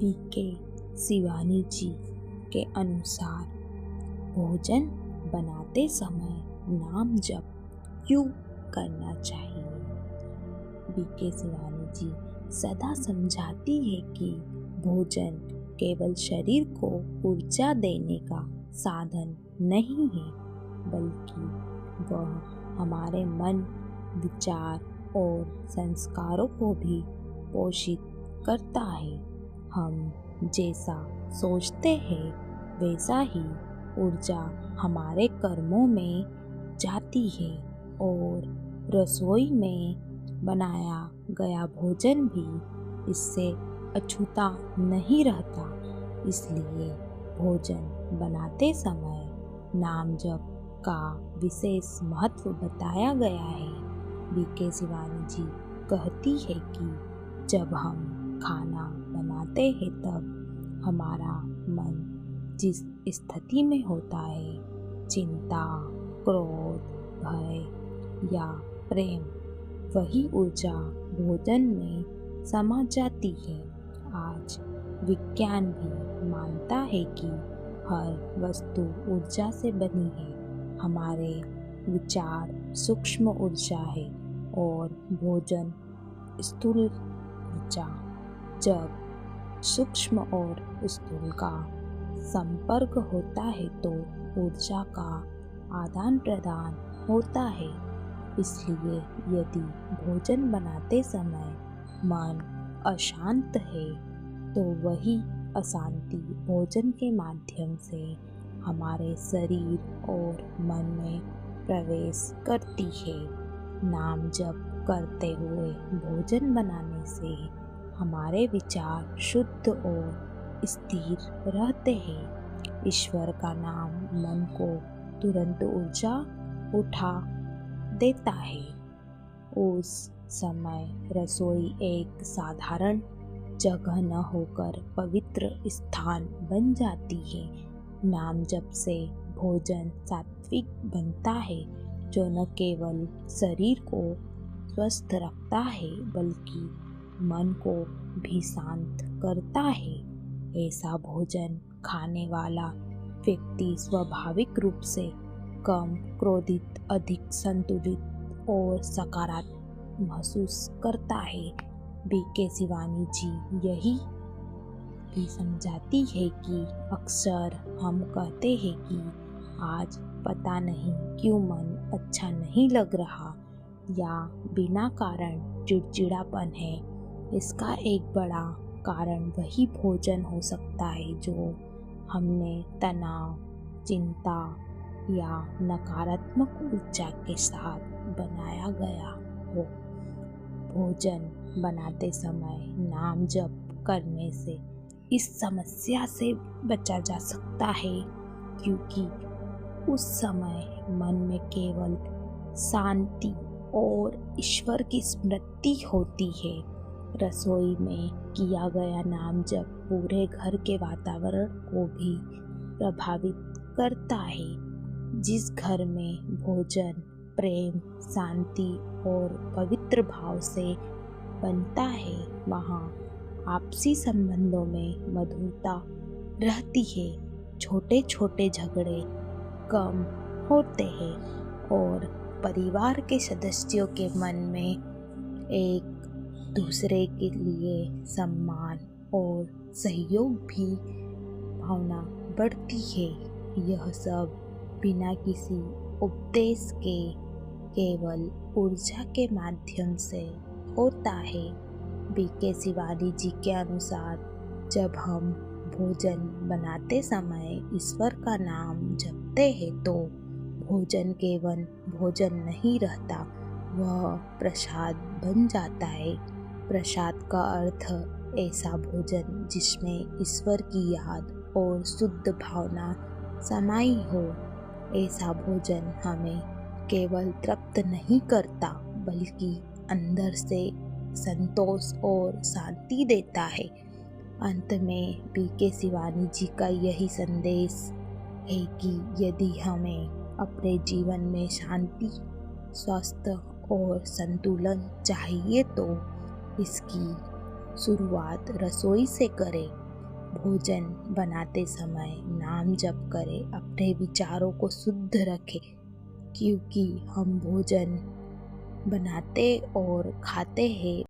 BK Shivani जी के अनुसार भोजन बनाते समय नाम जप क्यों करना चाहिए। बीके शिवानी जी सदा समझाती है कि भोजन केवल शरीर को ऊर्जा देने का साधन नहीं है, बल्कि वह हमारे मन, विचार और संस्कारों को भी पोषित करता है। हम जैसा सोचते हैं वैसा ही ऊर्जा हमारे कर्मों में जाती है और रसोई में बनाया गया भोजन भी इससे अछूता नहीं रहता। इसलिए भोजन बनाते समय नाम जप का विशेष महत्व बताया गया है। बीके शिवानी जी कहती है कि जब हम खाना बनाते हैं तब हमारा मन जिस स्थिति में होता है, चिंता, क्रोध, भय या प्रेम, वही ऊर्जा भोजन में समा जाती है। आज विज्ञान भी मानता है कि हर वस्तु ऊर्जा से बनी है। हमारे विचार सूक्ष्म ऊर्जा है और भोजन स्थूल ऊर्जा। जब सूक्ष्म और स्थूल का संपर्क होता है तो ऊर्जा का आदान प्रदान होता है। इसलिए यदि भोजन बनाते समय मन अशांत है तो वही अशांति भोजन के माध्यम से हमारे शरीर और मन में प्रवेश करती है। नाम जप करते हुए भोजन बनाने से हमारे विचार शुद्ध और स्थिर रहते हैं। ईश्वर का नाम मन को तुरंत ऊर्जा उठा देता है। उस समय रसोई एक साधारण जगह न होकर पवित्र स्थान बन जाती है। नाम जप से भोजन सात्विक बनता है, जो न केवल शरीर को स्वस्थ रखता है बल्कि मन को भी शांत करता है। ऐसा भोजन खाने वाला व्यक्ति स्वाभाविक रूप से कम क्रोधित, अधिक संतुलित और सकारात्मक महसूस करता है। बीके शिवानी जी यही भी समझाती है कि अक्सर हम कहते हैं कि आज पता नहीं क्यों मन अच्छा नहीं लग रहा या बिना कारण चिड़चिड़ापन है। इसका एक बड़ा कारण वही भोजन हो सकता है जो हमने तनाव, चिंता या नकारात्मक ऊर्जा के साथ बनाया गया हो। भोजन बनाते समय नाम जप करने से इस समस्या से बचा जा सकता है, क्योंकि उस समय मन में केवल शांति और ईश्वर की स्मृति होती है। रसोई में किया गया नाम जप पूरे घर के वातावरण को भी प्रभावित करता है। जिस घर में भोजन प्रेम, शांति और पवित्र भाव से बनता है, वहाँ आपसी संबंधों में मधुरता रहती है। छोटे छोटे झगड़े कम होते हैं और परिवार के सदस्यों के मन में एक दूसरे के लिए सम्मान और सहयोग भी भावना बढ़ती है। यह सब बिना किसी उपदेश के केवल ऊर्जा के माध्यम से होता है। बीके शिवानी जी के अनुसार जब हम भोजन बनाते समय ईश्वर का नाम जपते हैं तो भोजन केवल भोजन नहीं रहता, वह प्रसाद बन जाता है। प्रसाद का अर्थ ऐसा भोजन जिसमें ईश्वर की याद और शुद्ध भावना समाई हो। ऐसा भोजन हमें केवल तृप्त नहीं करता बल्कि अंदर से संतोष और शांति देता है। अंत में बीके शिवानी जी का यही संदेश है कि यदि हमें अपने जीवन में शांति, स्वास्थ्य और संतुलन चाहिए तो इसकी शुरुआत रसोई से करें। भोजन बनाते समय नाम जप करें, अपने विचारों को शुद्ध रखें, क्योंकि हम भोजन बनाते और खाते हैं